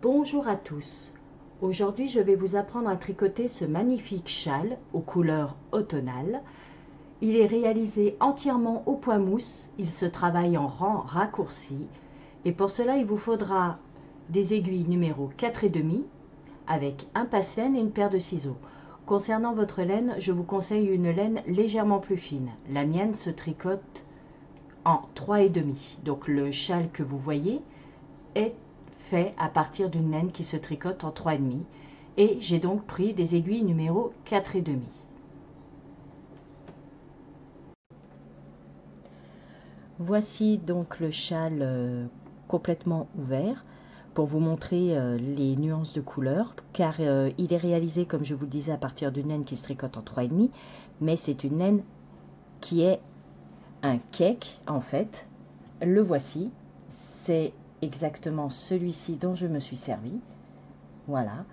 Bonjour à tous. Aujourd'hui, je vais vous apprendre à tricoter ce magnifique châle aux couleurs automnales. Il est réalisé entièrement au point mousse. Il se travaille en rang raccourci. Et pour cela, il vous faudra des aiguilles numéro 4,5 avec un passe-laine et une paire de ciseaux. Concernant votre laine, je vous conseille une laine légèrement plus fine. La mienne se tricote en 3,5. Donc le châle que vous voyez est fait à partir d'une laine qui se tricote en 3,5 et j'ai donc pris des aiguilles numéro 4,5. Voici donc le châle complètement ouvert pour vous montrer les nuances de couleurs, car il est réalisé, comme je vous le disais, à partir d'une laine qui se tricote en 3,5, mais c'est une laine qui est un cake en fait. Le voici, c'est exactement celui-ci dont je me suis servi. Voilà.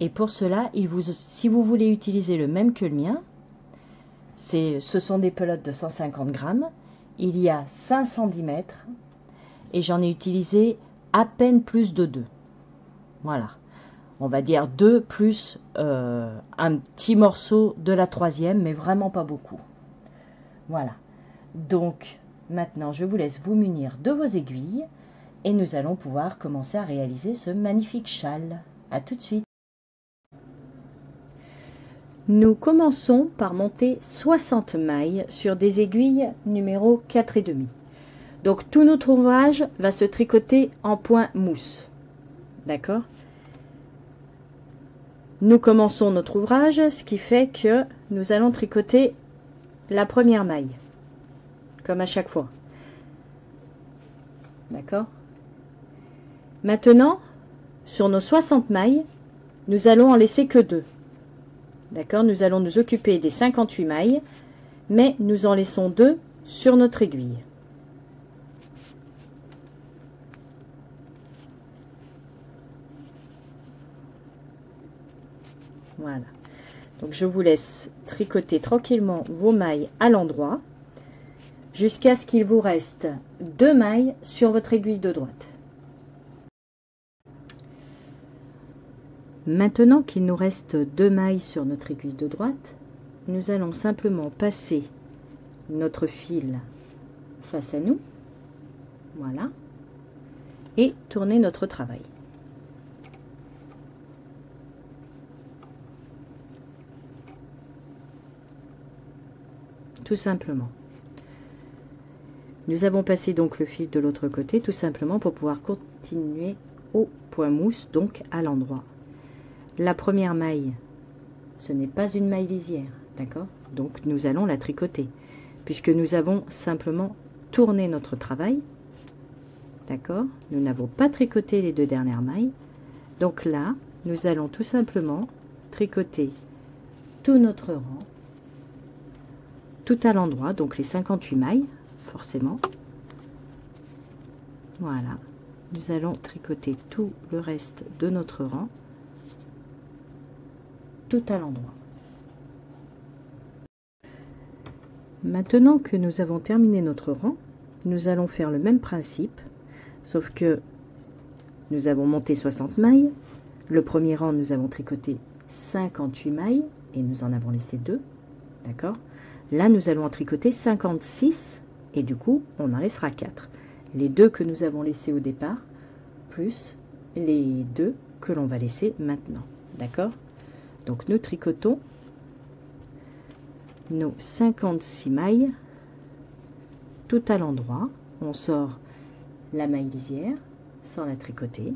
Et pour cela, si vous voulez utiliser le même que le mien, ce sont des pelotes de 150 grammes. Il y a 5 cm et j'en ai utilisé à peine plus de 2. Voilà. On va dire 2 plus un petit morceau de la 3e, mais vraiment pas beaucoup. Voilà. Donc, maintenant, je vous laisse vous munir de vos aiguilles et nous allons pouvoir commencer à réaliser ce magnifique châle. À tout de suite. Nous commençons par monter 60 mailles sur des aiguilles numéro 4,5. Donc tout notre ouvrage va se tricoter en point mousse. D'accord? Nous commençons notre ouvrage, ce qui fait que nous allons tricoter la première maille, comme à chaque fois. D'accord? Maintenant, sur nos 60 mailles, nous allons en laisser que 2. D'accord? Nous allons nous occuper des 58 mailles, mais nous en laissons 2 sur notre aiguille. Voilà. Donc je vous laisse tricoter tranquillement vos mailles à l'endroit jusqu'à ce qu'il vous reste 2 mailles sur votre aiguille de droite. Maintenant qu'il nous reste 2 mailles sur notre aiguille de droite, nous allons simplement passer notre fil face à nous, voilà, et tourner notre travail. Tout simplement. Nous avons passé donc le fil de l'autre côté, tout simplement pour pouvoir continuer au point mousse, donc à l'endroit. La première maille, ce n'est pas une maille lisière, d'accord? Donc nous allons la tricoter, puisque nous avons simplement tourné notre travail, d'accord? Nous n'avons pas tricoté les 2 dernières mailles. Donc là, nous allons tout simplement tricoter tout notre rang, tout à l'endroit, donc les 58 mailles, forcément. Voilà, nous allons tricoter tout le reste de notre rang, tout à l'endroit. Maintenant que nous avons terminé notre rang, nous allons faire le même principe, sauf que nous avons monté 60 mailles. Le premier rang, nous avons tricoté 58 mailles et nous en avons laissé 2. D'accord? Là, nous allons en tricoter 56 et du coup, on en laissera 4. Les 2 que nous avons laissés au départ, plus les 2 que l'on va laisser maintenant. D'accord? Donc, nous tricotons nos 56 mailles tout à l'endroit. On sort la maille lisière sans la tricoter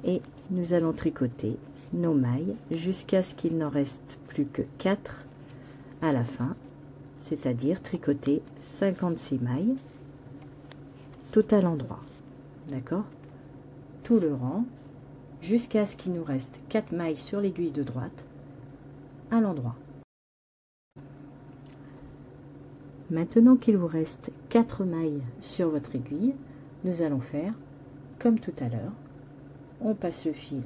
et nous allons tricoter nos mailles jusqu'à ce qu'il n'en reste plus que 4 à la fin, c'est-à-dire tricoter 56 mailles tout à l'endroit. D'accord? Tout le rang jusqu'à ce qu'il nous reste 4 mailles sur l'aiguille de droite à l'endroit. Maintenant qu'il vous reste 4 mailles sur votre aiguille, nous allons faire comme tout à l'heure. On passe le fil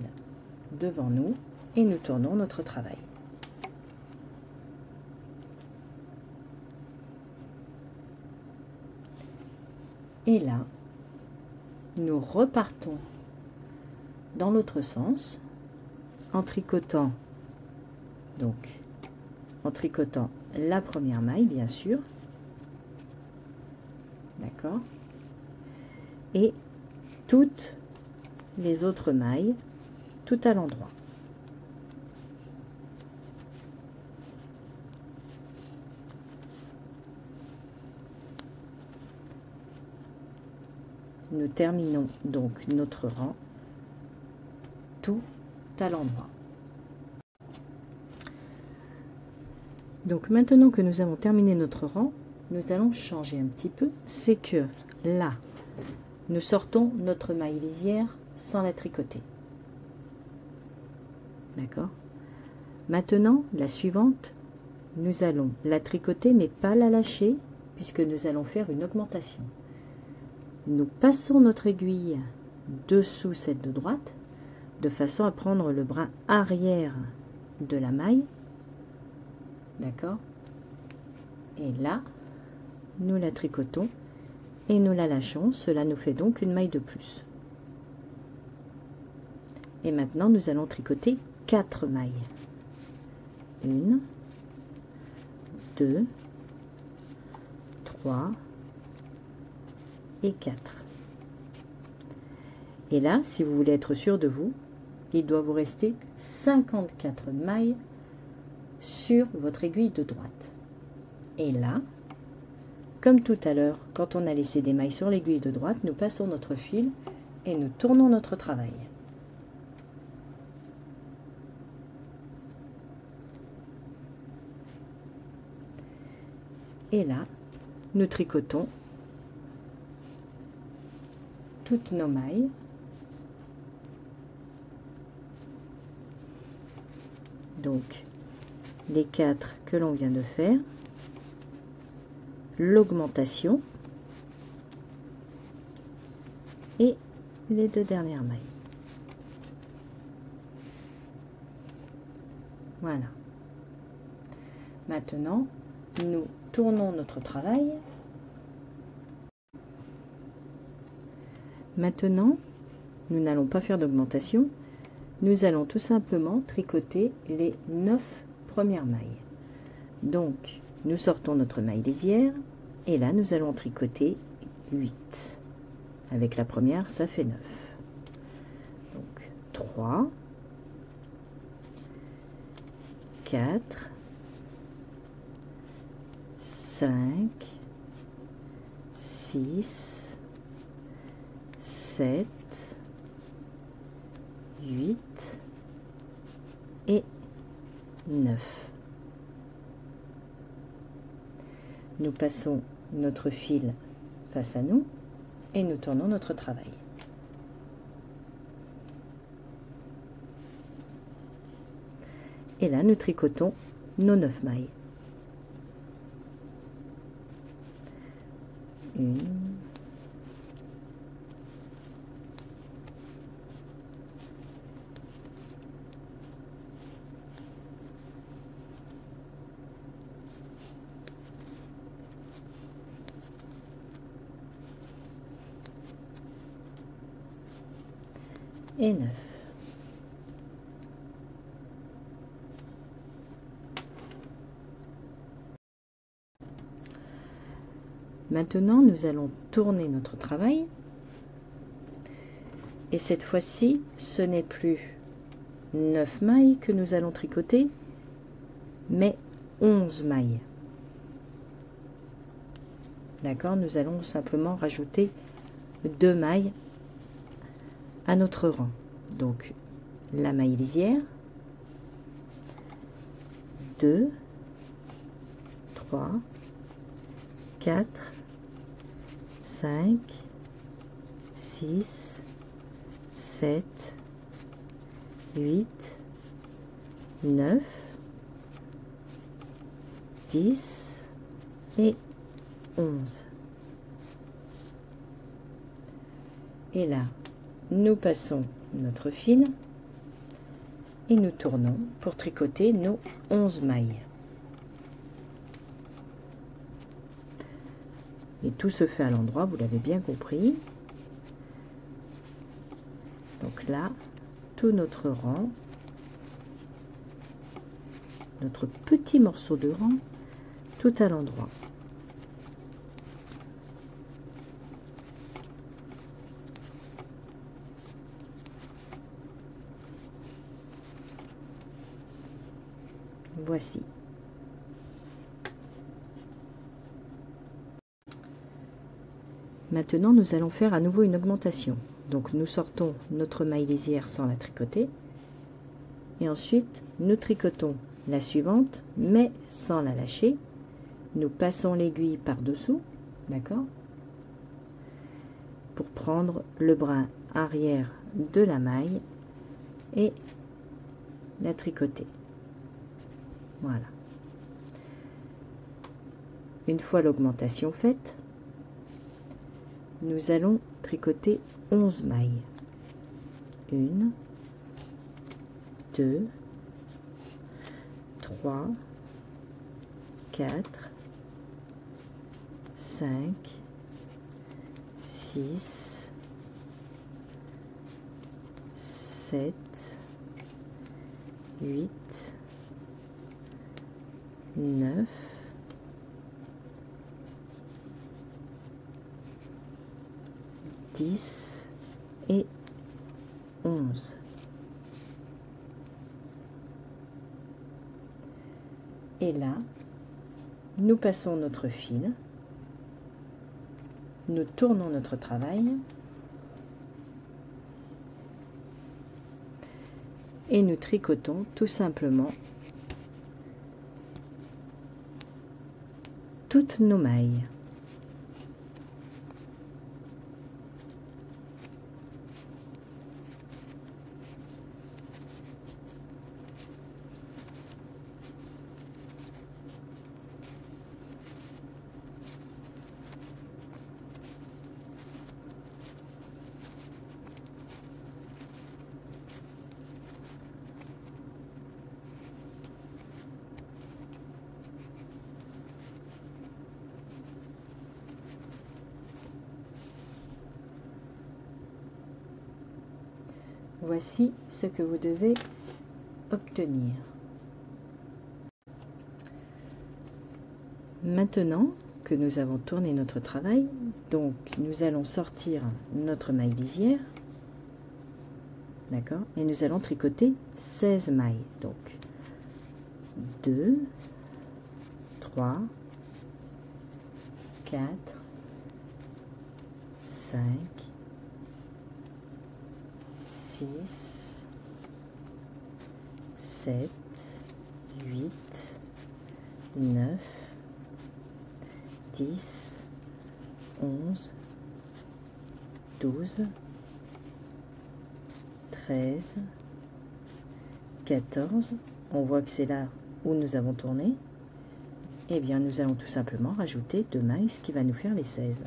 devant nous et nous tournons notre travail. Et là, nous repartons dans l'autre sens en tricotant, donc en tricotant la première maille bien sûr, d'accord, et toutes les autres mailles tout à l'endroit. Nous terminons donc notre rang tout à l'endroit. Donc maintenant que nous avons terminé notre rang, nous allons changer un petit peu. C'est que là, nous sortons notre maille lisière sans la tricoter. D'accord? Maintenant, la suivante, nous allons la tricoter mais pas la lâcher puisque nous allons faire une augmentation. Nous passons notre aiguille dessous celle de droite de façon à prendre le brin arrière de la maille, d'accord, et là nous la tricotons et nous la lâchons. Cela nous fait donc une maille de plus. Et maintenant nous allons tricoter 4 mailles, 1, 2, 3 et 4. Et là, si vous voulez être sûr de vous, il doit vous rester 54 mailles sur votre aiguille de droite. Et là, comme tout à l'heure, quand on a laissé des mailles sur l'aiguille de droite, nous passons notre fil et nous tournons notre travail. Et là, nous tricotons toutes nos mailles. Donc, les 4 que l'on vient de faire, l'augmentation et les 2 dernières mailles. Voilà. Maintenant, nous tournons notre travail. Maintenant, nous n'allons pas faire d'augmentation. Nous allons tout simplement tricoter les 9 premières mailles. Donc, nous sortons notre maille lisière et là, nous allons tricoter 8. Avec la première, ça fait 9. Donc, 3, 4, 5, 6, 7, 8 et 9. Nous passons notre fil face à nous et nous tournons notre travail. Et là, nous tricotons nos 9 mailles. 1, et 9. Maintenant, nous allons tourner notre travail. Et cette fois-ci, ce n'est plus 9 mailles que nous allons tricoter, mais 11 mailles. D'accord? Nous allons simplement rajouter 2 mailles à notre rang. Donc, la maille lisière, 2, 3, 4, 5, 6, 7, 8, 9, 10 et 11. Et là, nous passons notre fil et nous tournons pour tricoter nos 11 mailles. Et tout se fait à l'endroit, vous l'avez bien compris. Donc là, tout notre rang, notre petit morceau de rang, tout à l'endroit. Voici. Maintenant, nous allons faire à nouveau une augmentation. Donc, nous sortons notre maille lisière sans la tricoter. Et ensuite, nous tricotons la suivante, mais sans la lâcher. Nous passons l'aiguille par-dessous, d'accord, pour prendre le brin arrière de la maille et la tricoter. Voilà. Une fois l'augmentation faite, nous allons tricoter 11 mailles. 1, 2, 3, 4, 5, 6, 7, 8, 9, 10 et 11. Et là, nous passons notre fil, nous tournons notre travail et nous tricotons tout simplement toutes nos mailles. Voici ce que vous devez obtenir. Maintenant que nous avons tourné notre travail, donc nous allons sortir notre maille lisière, d'accord, et nous allons tricoter 16 mailles. Donc 2, 3, 4, 5, 6, 7, 8, 9, 10, 11, 12, 13, 14. On voit que c'est là où nous avons tourné. Et bien, nous allons tout simplement rajouter 2 mailles, ce qui va nous faire les 16.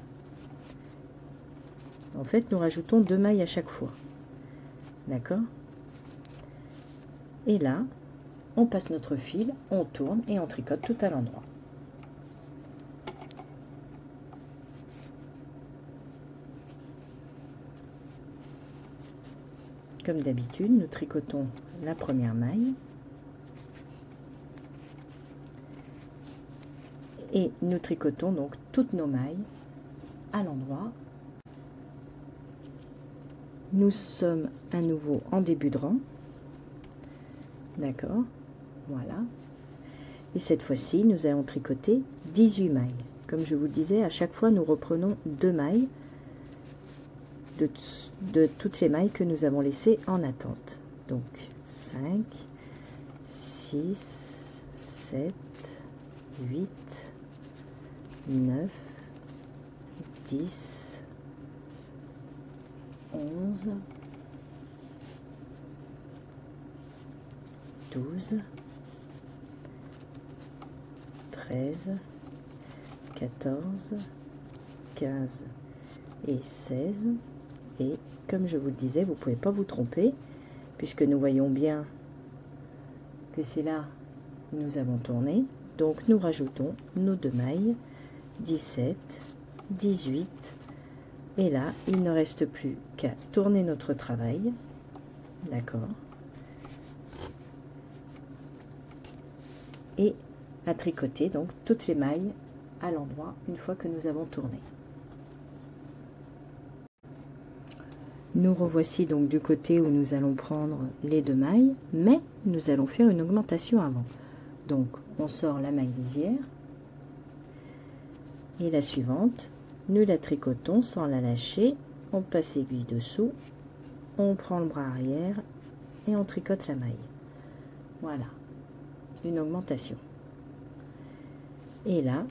En fait, nous rajoutons 2 mailles à chaque fois. D'accord? Et là, on passe notre fil, on tourne et on tricote tout à l'endroit. Comme d'habitude, nous tricotons la première maille et nous tricotons donc toutes nos mailles à l'endroit. Nous sommes à nouveau en début de rang, d'accord, voilà, et cette fois-ci nous allons tricoter 18 mailles. Comme je vous le disais, à chaque fois nous reprenons 2 mailles de toutes les mailles que nous avons laissées en attente. Donc 5, 6, 7, 8, 9, 10, 11, 12, 13, 14, 15 et 16. Et comme je vous le disais, vous ne pouvez pas vous tromper, puisque nous voyons bien que c'est là où nous avons tourné. Donc nous rajoutons nos 2 mailles, 17, 18, et là il ne reste plus qu'à tourner notre travail, d'accord, et à tricoter donc toutes les mailles à l'endroit une fois que nous avons tourné. Nous revoici donc du côté où nous allons prendre les 2 mailles, mais nous allons faire une augmentation avant. Donc on sort la maille lisière et la suivante, nous la tricotons sans la lâcher, on passe l'aiguille dessous, on prend le bras arrière et on tricote la maille. Voilà, une augmentation. Et là,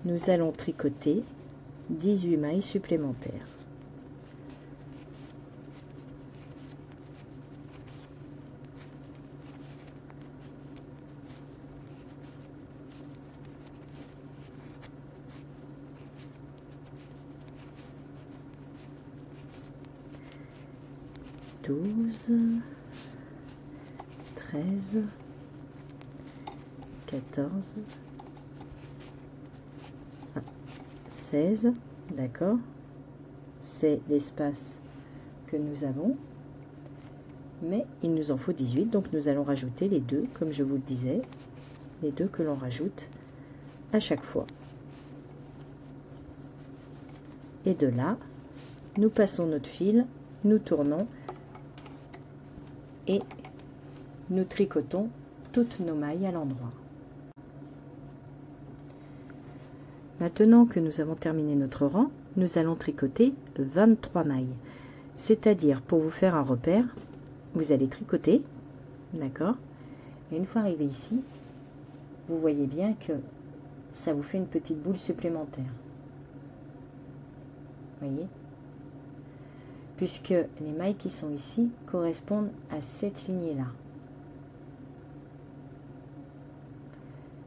nous allons tricoter 18 mailles supplémentaires. Douze, 13, 14, 16, d'accord, c'est l'espace que nous avons, mais il nous en faut 18, donc nous allons rajouter les 2, comme je vous le disais, les 2 que l'on rajoute à chaque fois. Et de là, nous passons notre fil, nous tournons, et nous tricotons toutes nos mailles à l'endroit. Maintenant que nous avons terminé notre rang, nous allons tricoter 23 mailles. C'est-à-dire, pour vous faire un repère, vous allez tricoter, d'accord, et une fois arrivé ici, vous voyez bien que ça vous fait une petite boule supplémentaire. Voyez ? Puisque les mailles qui sont ici correspondent à cette lignée-là.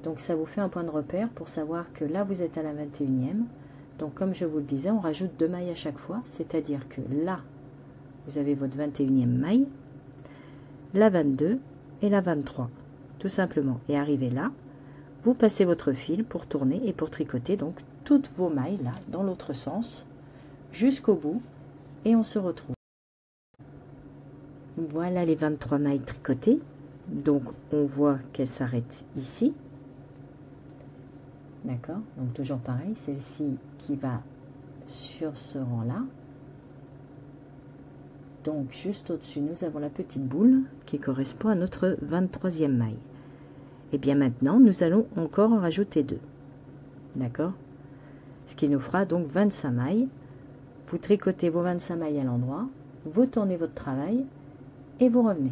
Donc ça vous fait un point de repère pour savoir que là vous êtes à la 21e. Donc comme je vous le disais, on rajoute 2 mailles à chaque fois, c'est-à-dire que là, vous avez votre 21e maille, la 22 et la 23, tout simplement. Et arrivé là, vous passez votre fil pour tourner et pour tricoter donc toutes vos mailles là, dans l'autre sens, jusqu'au bout. Et on se retrouve. Voilà les 23 mailles tricotées. Donc on voit qu'elles s'arrêtent ici. D'accord? Donc toujours pareil, celle-ci qui va sur ce rang-là. Donc juste au-dessus, nous avons la petite boule qui correspond à notre 23e maille. Et bien maintenant, nous allons encore en rajouter 2. D'accord? Ce qui nous fera donc 25 mailles. Vous tricotez vos 25 mailles à l'endroit, vous tournez votre travail et vous revenez.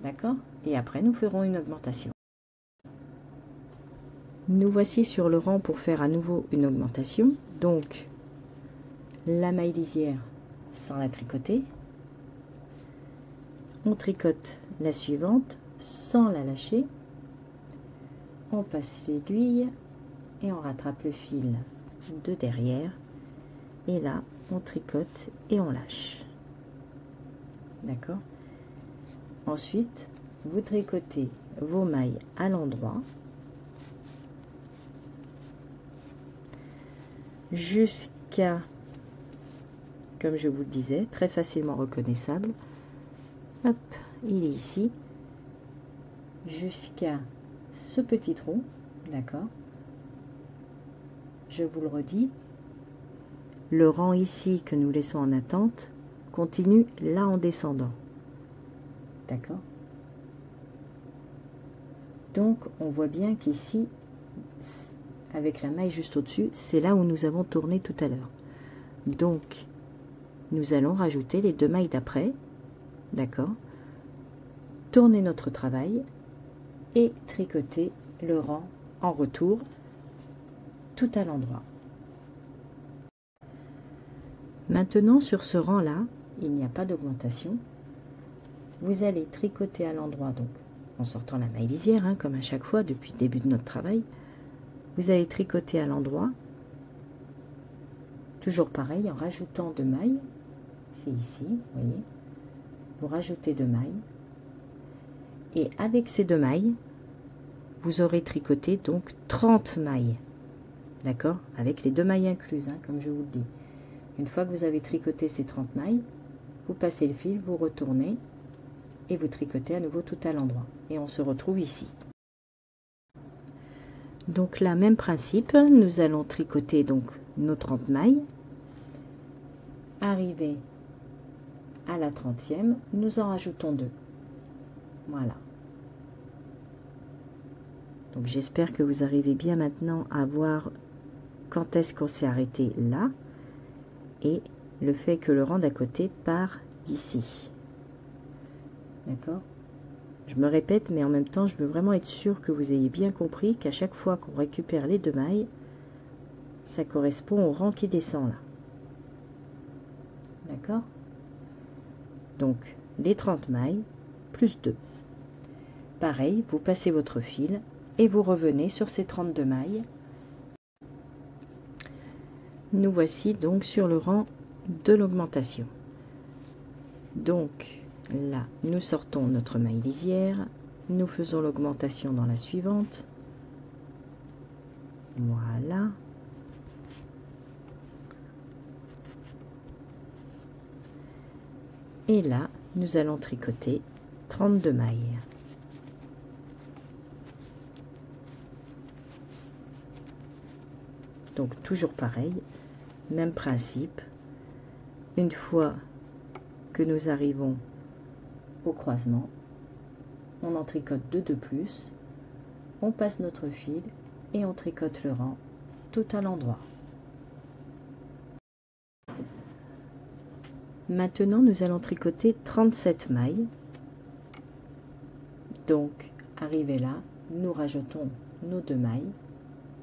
D'accord? Et après, nous ferons une augmentation. Nous voici sur le rang pour faire à nouveau une augmentation. Donc, la maille lisière sans la tricoter. On tricote la suivante sans la lâcher. On passe l'aiguille et on rattrape le fil de derrière. Et là, on tricote et on lâche. D'accord? Ensuite, vous tricotez vos mailles à l'endroit jusqu'à, comme je vous le disais, très facilement reconnaissable. Hop, il est ici. Jusqu'à ce petit trou. D'accord? Je vous le redis. Le rang ici que nous laissons en attente continue là en descendant. D'accord? Donc on voit bien qu'ici, avec la maille juste au-dessus, c'est là où nous avons tourné tout à l'heure. Donc nous allons rajouter les 2 mailles d'après. D'accord? Tourner notre travail et tricoter le rang en retour tout à l'endroit. Maintenant, sur ce rang-là, il n'y a pas d'augmentation. Vous allez tricoter à l'endroit, donc en sortant la maille lisière, hein, comme à chaque fois depuis le début de notre travail. Vous allez tricoter à l'endroit, toujours pareil, en rajoutant 2 mailles. C'est ici, vous voyez. Vous rajoutez 2 mailles. Et avec ces 2 mailles, vous aurez tricoté donc 30 mailles. D'accord? Avec les 2 mailles incluses, hein, comme je vous le dis. Une fois que vous avez tricoté ces 30 mailles, vous passez le fil, vous retournez et vous tricotez à nouveau tout à l'endroit. Et on se retrouve ici. Donc là, même principe, nous allons tricoter donc nos 30 mailles. Arrivé à la 30e, nous en rajoutons 2. Voilà. Donc j'espère que vous arrivez bien maintenant à voir quand est-ce qu'on s'est arrêté là et le fait que le rang d'à côté part ici. D'accord? Je me répète, mais en même temps, je veux vraiment être sûr que vous ayez bien compris qu'à chaque fois qu'on récupère les 2 mailles, ça correspond au rang qui descend là. D'accord? Donc, les 30 mailles plus 2. Pareil, vous passez votre fil et vous revenez sur ces 32 mailles. Nous voici donc sur le rang de l'augmentation. Donc, là, nous sortons notre maille lisière, nous faisons l'augmentation dans la suivante. Voilà. Et là, nous allons tricoter 32 mailles. Donc, toujours pareil, même principe. Une fois que nous arrivons au croisement, on en tricote 2 de plus, on passe notre fil et on tricote le rang tout à l'endroit. Maintenant, nous allons tricoter 37 mailles. Donc, arrivé là, nous rajoutons nos 2 mailles,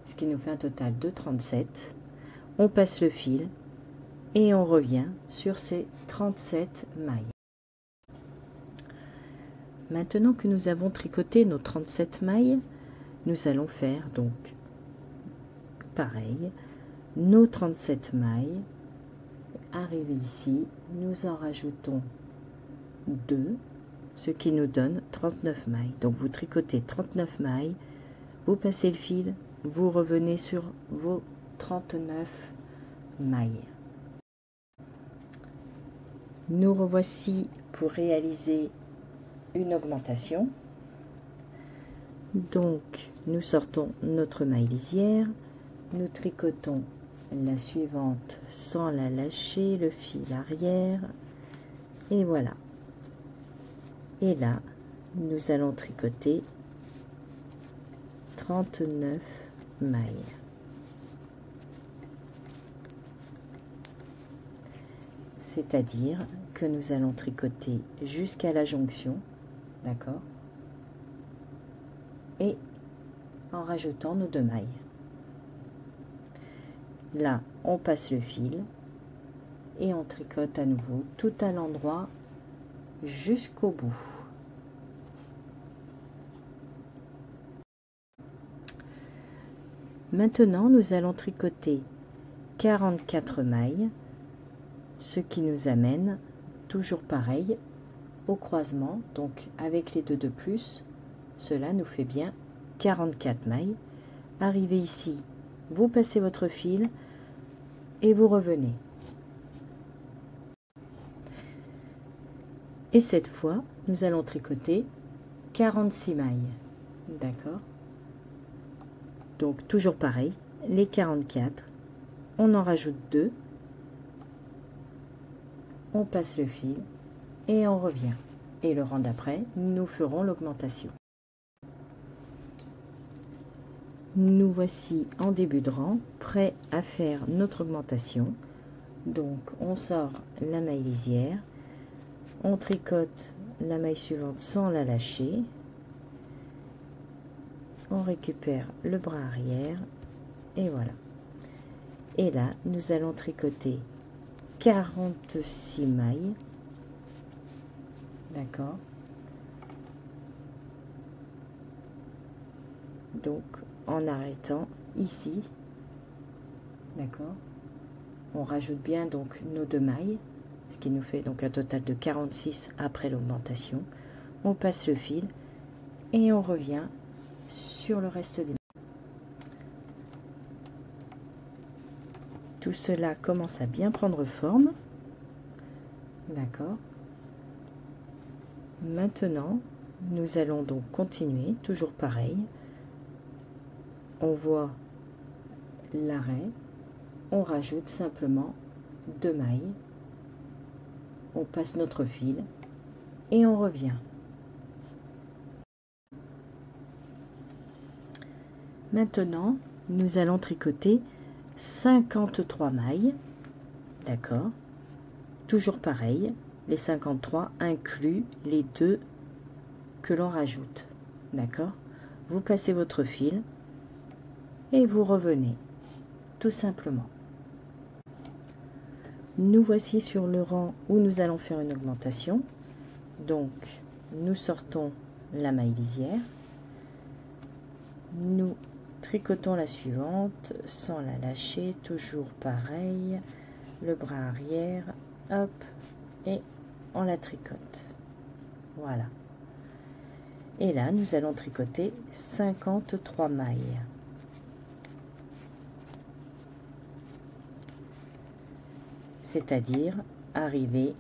ce qui nous fait un total de 37. On passe le fil et on revient sur ces 37 mailles. Maintenant que nous avons tricoté nos 37 mailles, nous allons faire donc pareil, nos 37 mailles. Arrivé ici, nous en rajoutons 2, ce qui nous donne 39 mailles. Donc vous tricotez 39 mailles, vous passez le fil, vous revenez sur vos 39 mailles. Nous revoici pour réaliser une augmentation. Donc nous sortons notre maille lisière, nous tricotons la suivante sans la lâcher, le fil arrière, et voilà. Et là, nous allons tricoter 39 mailles. C'est-à-dire que nous allons tricoter jusqu'à la jonction, d'accord, et en rajoutant nos 2 mailles. Là, on passe le fil et on tricote à nouveau tout à l'endroit jusqu'au bout. Maintenant, nous allons tricoter 44 mailles, ce qui nous amène, toujours pareil, au croisement. Donc, avec les 2 de plus, cela nous fait bien 44 mailles. Arrivé ici, vous passez votre fil et vous revenez. Et cette fois, nous allons tricoter 46 mailles. D'accord? Donc, toujours pareil, les 44, on en rajoute 2, on passe le fil et on revient. Et le rang d'après, nous ferons l'augmentation. Nous voici en début de rang, prêts à faire notre augmentation. Donc, on sort la maille lisière, on tricote la maille suivante sans la lâcher, on récupère le bras arrière, et voilà. Et là, nous allons tricoter 46 mailles, d'accord. Donc, en arrêtant ici, d'accord, on rajoute bien donc nos 2 mailles, ce qui nous fait donc un total de 46 après l'augmentation. On passe le fil et on revient sur le reste des mailles. Tout cela commence à bien prendre forme. D'accord. Maintenant, nous allons donc continuer, toujours pareil. On voit l'arrêt, on rajoute simplement 2 mailles, on passe notre fil et on revient. Maintenant, nous allons tricoter 53 mailles, d'accord, toujours pareil, les 53 incluent les 2 que l'on rajoute, d'accord. Vous passez votre fil et vous revenez, tout simplement. Nous voici sur le rang où nous allons faire une augmentation, donc nous sortons la maille lisière, nous tricotons la suivante sans la lâcher, toujours pareil, le bras arrière, hop, et on la tricote. Voilà. Et là, nous allons tricoter 53 mailles. C'est-à-dire arriver,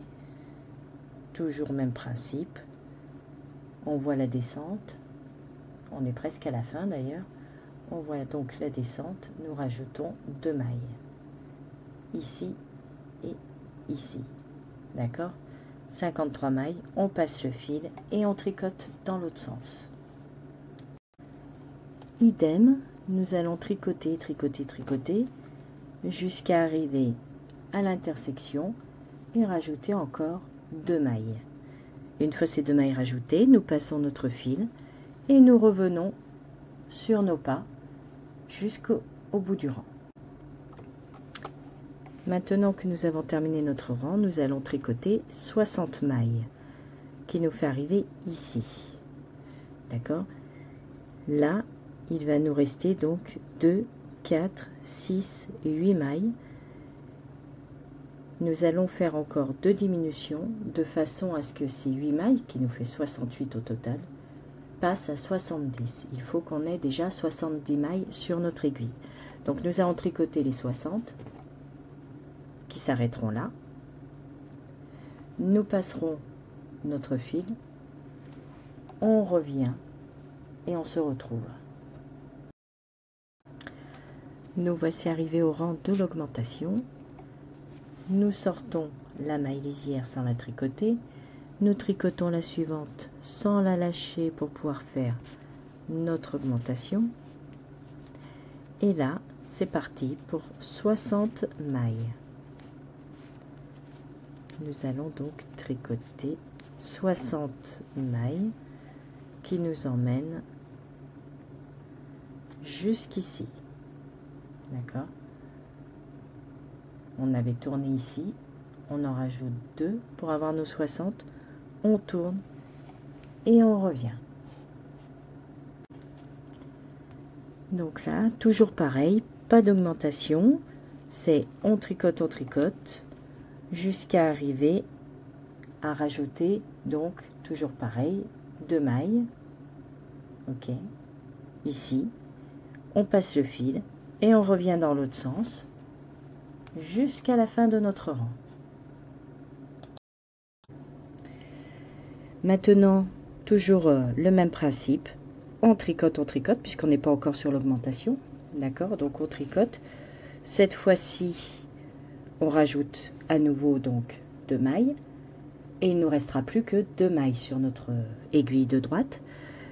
toujours même principe, on voit la descente, on est presque à la fin d'ailleurs, on voit donc la descente, nous rajoutons 2 mailles, ici et ici, d'accord, 53 mailles, on passe le fil et on tricote dans l'autre sens. Idem, nous allons tricoter, tricoter, tricoter, jusqu'à arriver à l'intersection et rajouter encore 2 mailles. Une fois ces 2 mailles rajoutées, nous passons notre fil et nous revenons sur nos pas jusqu'au bout du rang. Maintenant que nous avons terminé notre rang, nous allons tricoter 60 mailles qui nous fait arriver ici. D'accord? Là, il va nous rester donc 2, 4, 6, 8 mailles. Nous allons faire encore 2 diminutions de façon à ce que ces 8 mailles, qui nous fait 68 au total, passent à 70. Il faut qu'on ait déjà 70 mailles sur notre aiguille. Donc nous allons tricoter les 60 qui s'arrêteront là. Nous passerons notre fil, on revient et on se retrouve. Nous voici arrivés au rang de l'augmentation. Nous sortons la maille lisière sans la tricoter, nous tricotons la suivante sans la lâcher pour pouvoir faire notre augmentation, et là c'est parti pour 60 mailles. Nous allons donc tricoter 60 mailles qui nous emmènent jusqu'ici, d'accord. On avait tourné ici, on en rajoute 2 pour avoir nos 60, on tourne et on revient. Donc là, toujours pareil, pas d'augmentation, c'est on tricote jusqu'à arriver à rajouter, donc toujours pareil, 2 mailles, ok, ici, on passe le fil et on revient dans l'autre sens jusqu'à la fin de notre rang. Maintenant, toujours le même principe, on tricote puisqu'on n'est pas encore sur l'augmentation, d'accord, donc on tricote. Cette fois-ci, on rajoute à nouveau donc 2 mailles et il ne nous restera plus que 2 mailles sur notre aiguille de droite.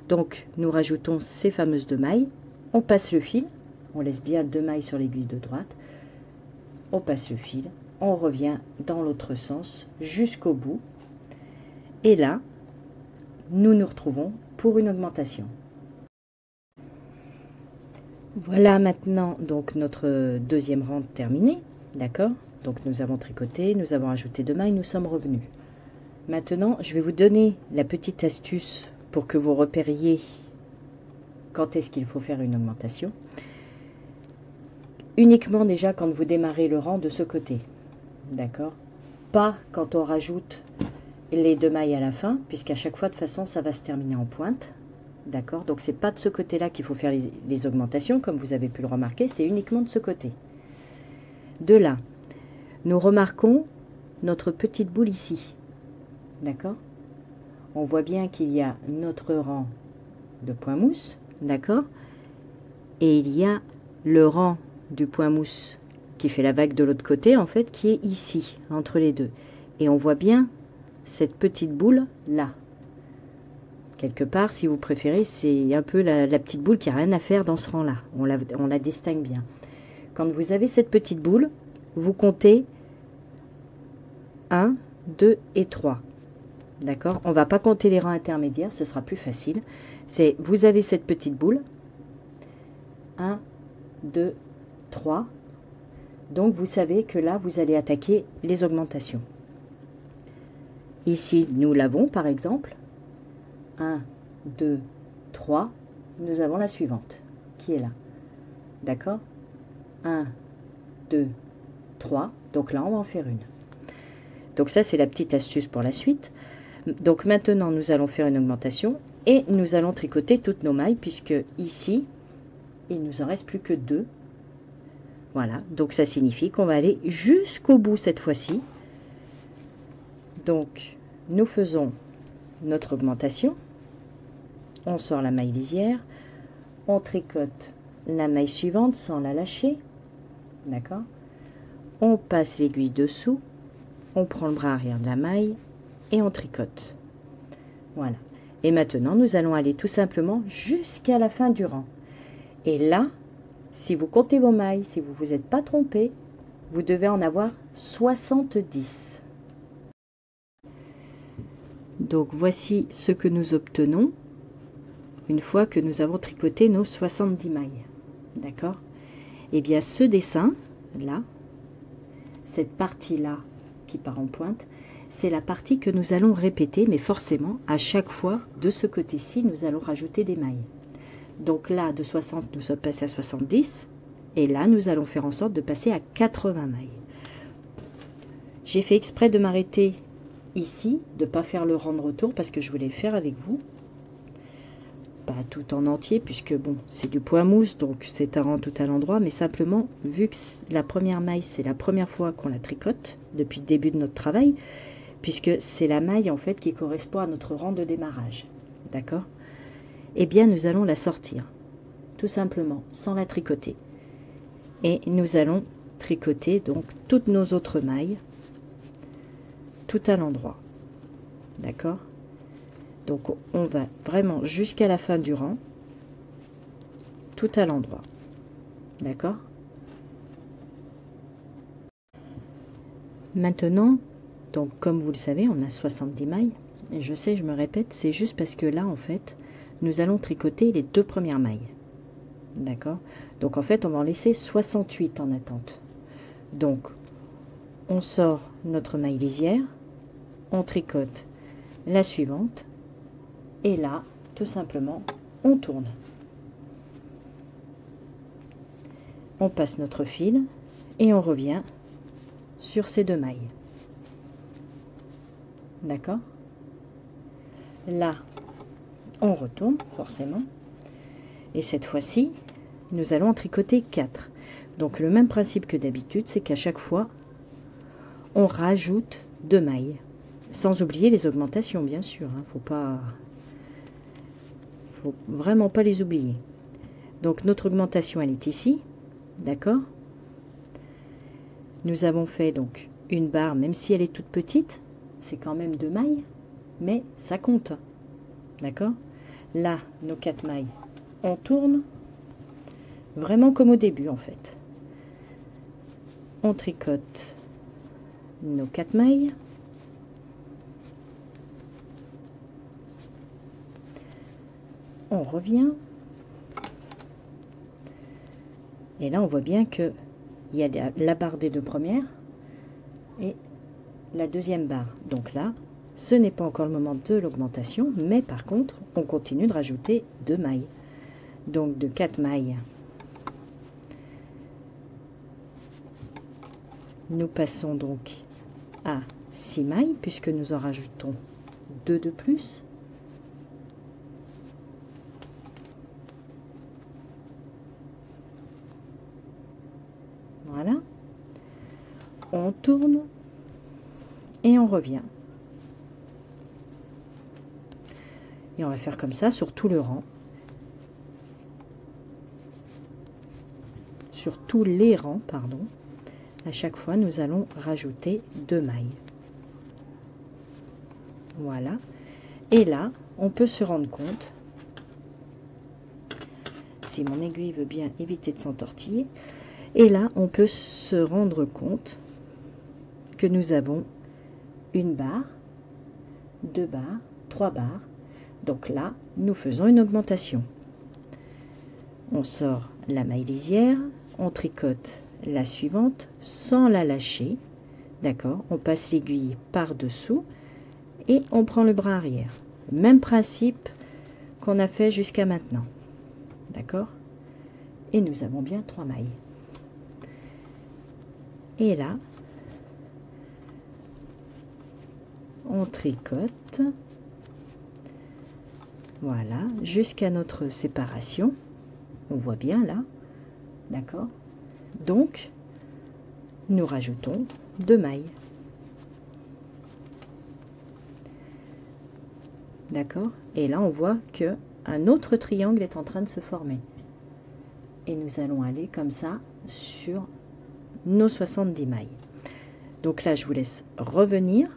Donc nous rajoutons ces fameuses 2 mailles, on passe le fil, on laisse bien 2 mailles sur l'aiguille de droite, on passe le fil, on revient dans l'autre sens jusqu'au bout et là nous nous retrouvons pour une augmentation. Voilà maintenant donc notre deuxième rang terminé, d'accord. Donc nous avons tricoté, nous avons ajouté 2 mailles, nous sommes revenus. Maintenant je vais vous donner la petite astuce pour que vous repériez quand est-ce qu'il faut faire une augmentation. Uniquement déjà quand vous démarrez le rang de ce côté, d'accord, pas quand on rajoute les 2 mailles à la fin, puisqu'à chaque fois de toute façon ça va se terminer en pointe, d'accord. Donc c'est pas de ce côté là qu'il faut faire les augmentations, comme vous avez pu le remarquer, c'est uniquement de ce côté. De là, nous remarquons notre petite boule ici. D'accord? On voit bien qu'il y a notre rang de point mousse, d'accord? Et il y a le rang du point mousse qui fait la vague de l'autre côté, en fait, qui est ici, entre les deux. Et on voit bien cette petite boule là. Quelque part, si vous préférez, c'est un peu la petite boule qui n'a rien à faire dans ce rang-là. On la distingue bien. Quand vous avez cette petite boule, vous comptez 1, 2 et 3. D'accord? On ne va pas compter les rangs intermédiaires, ce sera plus facile. C'est, vous avez cette petite boule. 1, 2, 3. Donc, vous savez que là, vous allez attaquer les augmentations. Ici, nous l'avons, par exemple. 1, 2, 3. Nous avons la suivante, qui est là. D'accord? 1, 2, 3. Donc là, on va en faire une. Donc ça, c'est la petite astuce pour la suite. Donc maintenant, nous allons faire une augmentation et nous allons tricoter toutes nos mailles puisque ici, il nous en reste plus que 2. Voilà, donc ça signifie qu'on va aller jusqu'au bout cette fois-ci. Donc, nous faisons notre augmentation. On sort la maille lisière. On tricote la maille suivante sans la lâcher. D'accord? On passe l'aiguille dessous. On prend le bras arrière de la maille et on tricote. Voilà. Et maintenant, nous allons aller tout simplement jusqu'à la fin du rang. Et là, si vous comptez vos mailles, si vous ne vous êtes pas trompé, vous devez en avoir 70. Donc voici ce que nous obtenons une fois que nous avons tricoté nos 70 mailles. D'accord? Et bien ce dessin, là, cette partie-là qui part en pointe, c'est la partie que nous allons répéter, mais forcément, à chaque fois, de ce côté-ci, nous allons rajouter des mailles. Donc là, de 60, nous sommes passés à 70. Et là, nous allons faire en sorte de passer à 80 mailles. J'ai fait exprès de m'arrêter ici, de ne pas faire le rang de retour, parce que je voulais le faire avec vous. Pas tout en entier, puisque bon, c'est du point mousse, donc c'est un rang tout à l'endroit. Mais simplement, vu que la première maille, c'est la première fois qu'on la tricote, depuis le début de notre travail, puisque c'est la maille, en fait, qui correspond à notre rang de démarrage. D'accord? Eh bien, nous allons la sortir, tout simplement, sans la tricoter. Et nous allons tricoter donc toutes nos autres mailles, tout à l'endroit. D'accord? Donc, on va vraiment jusqu'à la fin du rang, tout à l'endroit. D'accord? Maintenant, donc, comme vous le savez, on a 70 mailles. Et je sais, je me répète, c'est juste parce que là, en fait, nous allons tricoter les 2 premières mailles. D'accord? Donc en fait, on va en laisser 68 en attente. Donc, on sort notre maille lisière, on tricote la suivante, et là, tout simplement, on tourne. On passe notre fil, et on revient sur ces 2 mailles. D'accord? Là, on retourne, forcément. Et cette fois-ci, nous allons en tricoter 4. Donc le même principe que d'habitude, c'est qu'à chaque fois, on rajoute 2 mailles. Sans oublier les augmentations, bien sûr. Faut vraiment pas les oublier. Donc notre augmentation, elle est ici. D'accord? Nous avons fait donc une barre, même si elle est toute petite, c'est quand même 2 mailles, mais ça compte. D'accord? Là, nos 4 mailles, on tourne, vraiment comme au début en fait. On tricote nos 4 mailles. On revient. Et là, on voit bien que il y a la barre des 2 premières et la deuxième barre. Donc là, ce n'est pas encore le moment de l'augmentation, mais par contre, on continue de rajouter 2 mailles. Donc de 4 mailles, nous passons donc à 6 mailles, puisque nous en rajoutons 2 de plus. Voilà. On tourne. et on revient. Et on va faire comme ça sur tout le rang. Sur tous les rangs, pardon. À chaque fois, nous allons rajouter 2 mailles. Voilà. Et là, on peut se rendre compte, si mon aiguille veut bien éviter de s'entortiller, et là, on peut se rendre compte que nous avons une barre, 2 barres, 3 barres. Donc là, nous faisons une augmentation. On sort la maille lisière, on tricote la suivante sans la lâcher. D'accord? On passe l'aiguille par-dessous et on prend le bras arrière. Même principe qu'on a fait jusqu'à maintenant. D'accord? Et nous avons bien 3 mailles. Et là, on tricote. Voilà, jusqu'à notre séparation. On voit bien là. D'accord? Donc, nous rajoutons 2 mailles. D'accord? Et là, on voit que un autre triangle est en train de se former. Et nous allons aller comme ça sur nos 70 mailles. Donc là, je vous laisse revenir.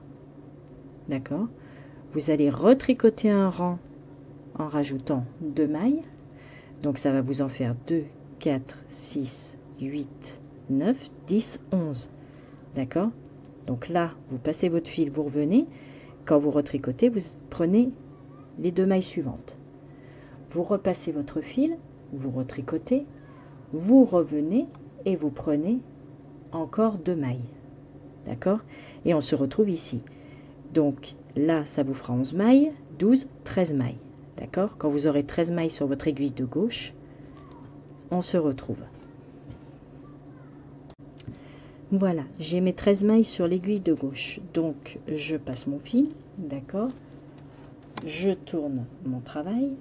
D'accord? Vous allez retricoter un rang en rajoutant 2 mailles. Donc ça va vous en faire 2, 4, 6, 8, 9, 10, 11. D'accord? Donc là, vous passez votre fil, vous revenez. Quand vous retricotez, vous prenez les 2 mailles suivantes. Vous repassez votre fil, vous retricotez, vous revenez et vous prenez encore 2 mailles. D'accord? Et on se retrouve ici. Donc là, ça vous fera 11 mailles, 12, 13 mailles. D'accord? Quand vous aurez 13 mailles sur votre aiguille de gauche, on se retrouve. Voilà, j'ai mes 13 mailles sur l'aiguille de gauche. Donc, je passe mon fil, d'accord? Je tourne mon travail.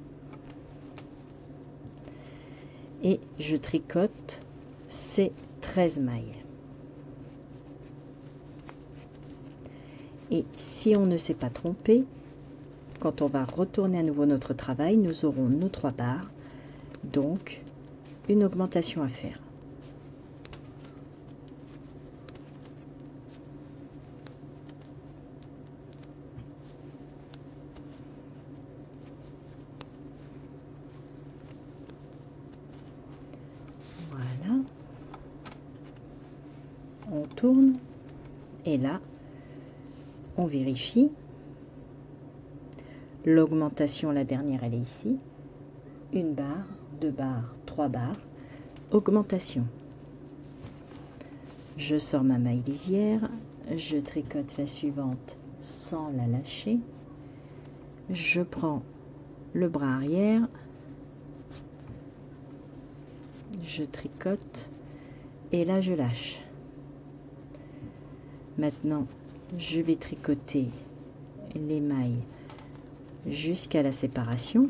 Et je tricote ces 13 mailles. Et si on ne s'est pas trompé, quand on va retourner à nouveau notre travail, nous aurons nos 3 barres, donc une augmentation à faire. Voilà. On tourne et là, on vérifie. L'augmentation, la dernière, elle est ici. 1 barre, 2 barres, 3 barres. Augmentation. Je sors ma maille lisière, je tricote la suivante sans la lâcher. Je prends le bras arrière, je tricote et là je lâche. Maintenant, je vais tricoter les mailles jusqu'à la séparation.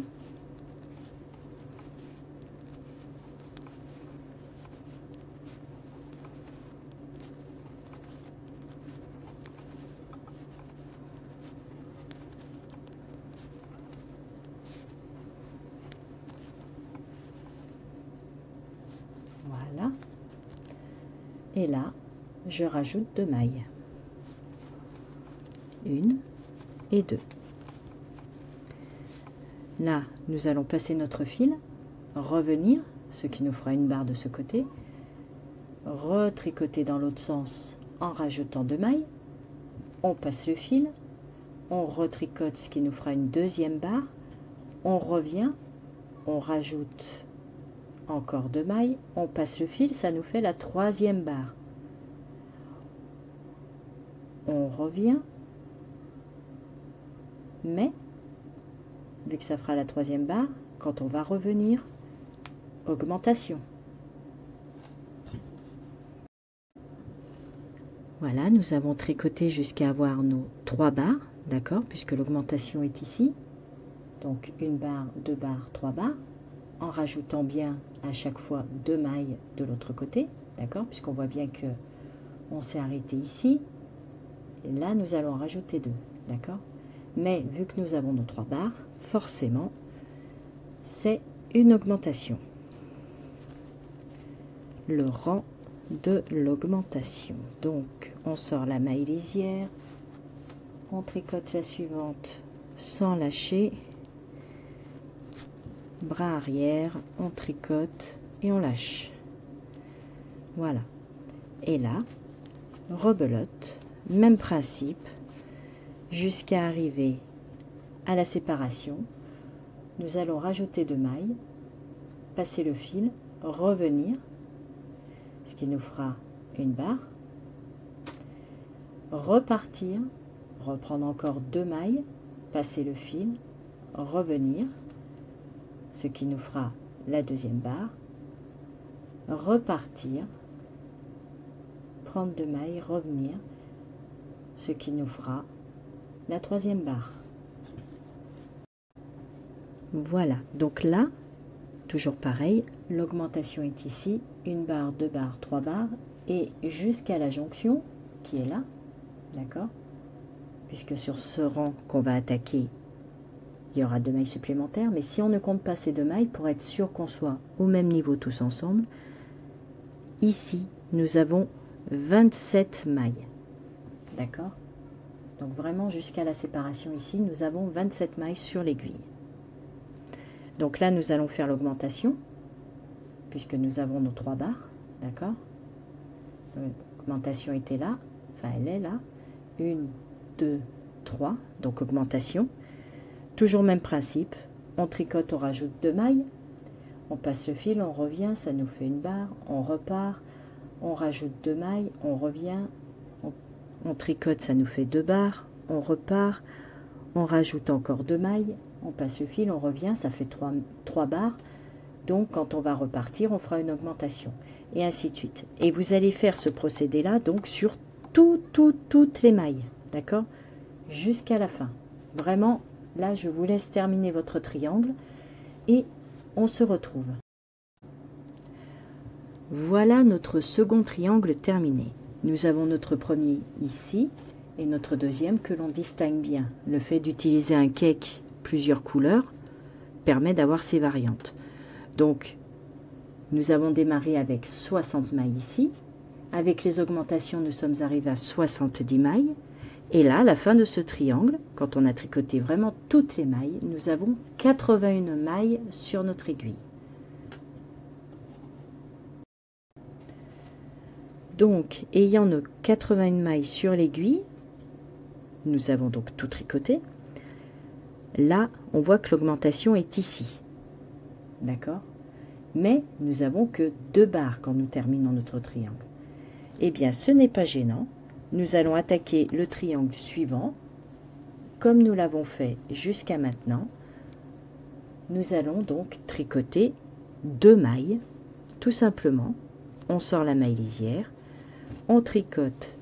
Voilà. Et là, je rajoute 2 mailles. 1 et 2. Là, nous allons passer notre fil, revenir, ce qui nous fera une barre de ce côté, retricoter dans l'autre sens en rajoutant 2 mailles, on passe le fil, on retricote, ce qui nous fera une deuxième barre, on revient, on rajoute encore 2 mailles, on passe le fil, ça nous fait la 3e barre. On revient, mais vu que ça fera la 3e barre, quand on va revenir, augmentation. Voilà, nous avons tricoté jusqu'à avoir nos 3 barres, d'accord, puisque l'augmentation est ici. Donc 1 barre, 2 barres, 3 barres, en rajoutant bien à chaque fois 2 mailles de l'autre côté, d'accord, puisqu'on voit bien que on s'est arrêté ici. là nous allons rajouter 2, d'accord? Mais vu que nous avons nos 3 barres, forcément c'est une augmentation. Le rang de l'augmentation. Donc on sort la maille lisière, on tricote la suivante sans lâcher, bras arrière, on tricote et on lâche. Voilà. Et là, rebelote, même principe, jusqu'à arriver à la séparation. Nous allons rajouter 2 mailles, passer le fil, revenir, ce qui nous fera une barre, repartir, reprendre encore 2 mailles, passer le fil, revenir, ce qui nous fera la deuxième barre, repartir, prendre 2 mailles, revenir, ce qui nous fera la troisième barre. Voilà, donc là, toujours pareil, l'augmentation est ici, 1 barre, 2 barres, 3 barres, et jusqu'à la jonction qui est là, d'accord? Puisque sur ce rang qu'on va attaquer, il y aura 2 mailles supplémentaires, mais si on ne compte pas ces 2 mailles, pour être sûr qu'on soit au même niveau tous ensemble, ici, nous avons 27 mailles, d'accord? Donc vraiment jusqu'à la séparation ici, nous avons 27 mailles sur l'aiguille. Donc là, nous allons faire l'augmentation, puisque nous avons nos 3 barres, d'accord? L'augmentation était là, enfin elle est là, 1, 2, 3, donc augmentation. Toujours même principe, on tricote, on rajoute 2 mailles, on passe le fil, on revient, ça nous fait une barre, on repart, on rajoute 2 mailles, on revient, on tricote, ça nous fait 2 barres, on repart, on rajoute encore 2 mailles, on passe le fil, on revient, ça fait 3 barres. Donc quand on va repartir, on fera une augmentation, et ainsi de suite. Et vous allez faire ce procédé-là donc sur toutes les mailles, d'accord? Jusqu'à la fin. Vraiment, là, je vous laisse terminer votre triangle, et on se retrouve. Voilà notre second triangle terminé. Nous avons notre premier ici, et notre deuxième que l'on distingue bien. Le fait d'utiliser un cake plusieurs couleurs permet d'avoir ces variantes. Donc, nous avons démarré avec 60 mailles ici. Avec les augmentations, nous sommes arrivés à 70 mailles. Et là, à la fin de ce triangle, quand on a tricoté vraiment toutes les mailles, nous avons 81 mailles sur notre aiguille. Donc, ayant nos 81 mailles sur l'aiguille, nous avons donc tout tricoté. Là, on voit que l'augmentation est ici. D'accord? Mais nous n'avons que 2 barres quand nous terminons notre triangle. Eh bien, ce n'est pas gênant. Nous allons attaquer le triangle suivant. Comme nous l'avons fait jusqu'à maintenant, nous allons donc tricoter 2 mailles. Tout simplement, on sort la maille lisière, on tricote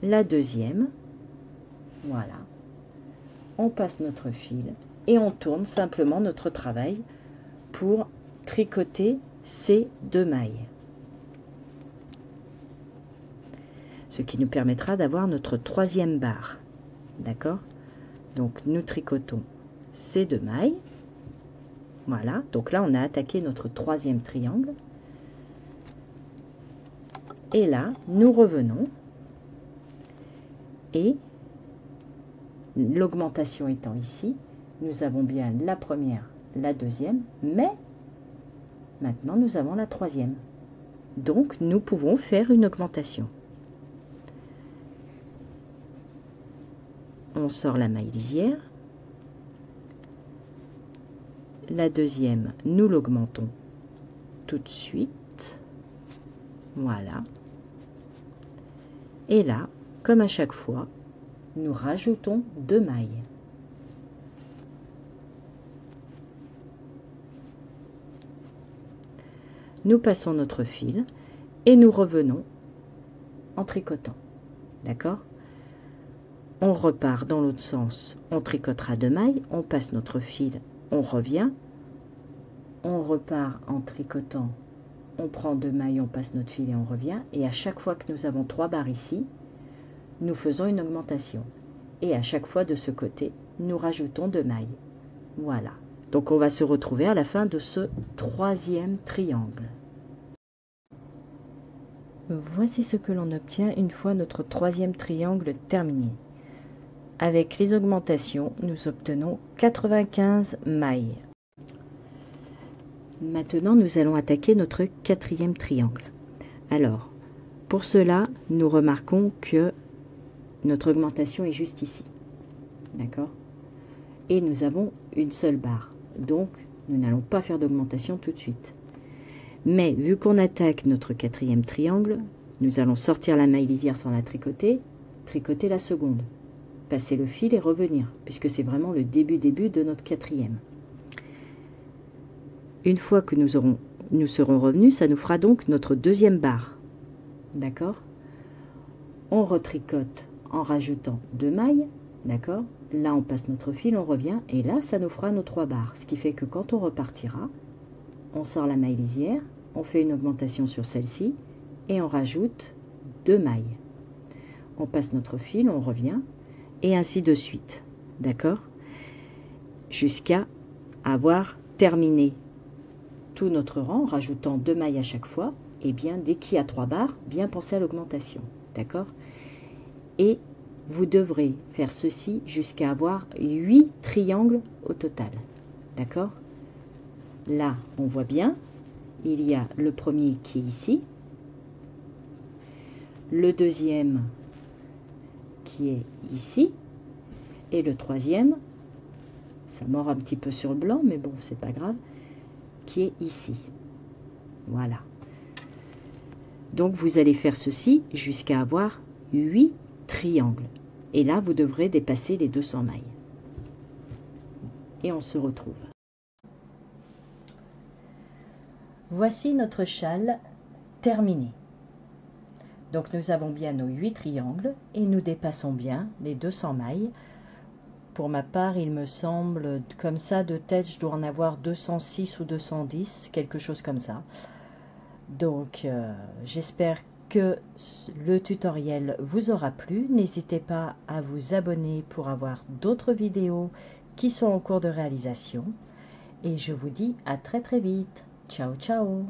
la deuxième. Voilà. On passe notre fil et on tourne simplement notre travail pour tricoter ces 2 mailles. Ce qui nous permettra d'avoir notre troisième barre. D'accord? Donc nous tricotons ces 2 mailles. Voilà. Donc là, on a attaqué notre troisième triangle. Et là, nous revenons. Et l'augmentation étant ici, nous avons bien la première, la deuxième, mais maintenant nous avons la troisième. Donc nous pouvons faire une augmentation. On sort la maille lisière. La deuxième, nous l'augmentons tout de suite. Voilà. Et là, comme à chaque fois, nous rajoutons 2 mailles. Nous passons notre fil et nous revenons en tricotant. D'accord? On repart dans l'autre sens, on tricotera 2 mailles, on passe notre fil, on revient, on repart en tricotant, on prend 2 mailles, on passe notre fil et on revient. Et à chaque fois que nous avons 3 barres ici, nous faisons une augmentation. Et à chaque fois de ce côté, nous rajoutons 2 mailles. Voilà. Donc on va se retrouver à la fin de ce 3e triangle. Voici ce que l'on obtient une fois notre 3e triangle terminé. Avec les augmentations, nous obtenons 95 mailles. Maintenant, nous allons attaquer notre 4e triangle. Alors, pour cela, nous remarquons que notre augmentation est juste ici. D'accord? Et nous avons une seule barre. Donc, nous n'allons pas faire d'augmentation tout de suite. Mais, vu qu'on attaque notre 4e triangle, nous allons sortir la maille lisière sans la tricoter, tricoter la seconde, passer le fil et revenir, puisque c'est vraiment le début de notre 4e. Une fois que nous serons revenus, ça nous fera donc notre 2e barre. D'accord? On retricote en rajoutant 2 mailles. D'accord? Là, on passe notre fil, on revient, et là, ça nous fera nos 3 barres. Ce qui fait que quand on repartira, on sort la maille lisière, on fait une augmentation sur celle-ci, et on rajoute 2 mailles. On passe notre fil, on revient, et ainsi de suite. D'accord? Jusqu'à avoir terminé tout notre rang, en rajoutant 2 mailles à chaque fois, et bien, dès qu'il y a 3 barres, bien penser à l'augmentation. D'accord? Et vous devrez faire ceci jusqu'à avoir 8 triangles au total. D'accord? Là, on voit bien, il y a le premier qui est ici, le deuxième qui est ici, et le troisième, ça mord un petit peu sur le blanc, mais bon, c'est pas grave, qui est ici. Voilà. Donc, vous allez faire ceci jusqu'à avoir 8 triangles. Et là, vous devrez dépasser les 200 mailles. Et on se retrouve. Voici notre châle terminé. Donc nous avons bien nos 8 triangles et nous dépassons bien les 200 mailles. Pour ma part, il me semble, comme ça de tête, je dois en avoir 206 ou 210, quelque chose comme ça. Donc j'espère que le tutoriel vous aura plu. N'hésitez pas à vous abonner pour avoir d'autres vidéos qui sont en cours de réalisation. Et je vous dis à très très vite. Ciao ciao.